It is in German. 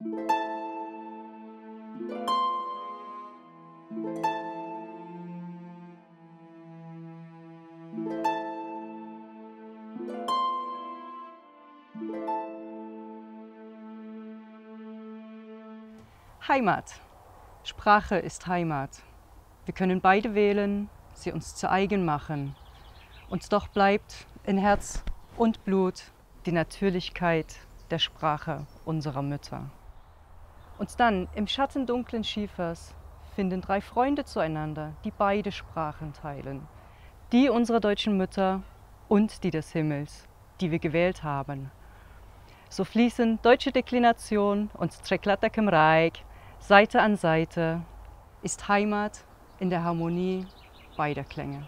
Heimat. Sprache ist Heimat. Wir können beide wählen, sie uns zu eigen machen. Und doch bleibt in Herz und Blut die Natürlichkeit der Sprache unserer Mütter. Und dann im Schatten dunklen Schiefers finden 3 Freunde zueinander, die beide Sprachen teilen. Die unserer deutschen Mütter und die des Himmels, die wir gewählt haben. So fließen deutsche Deklination und Treclata Cymraeg Seite an Seite, ist Heimat in der Harmonie beider Klänge.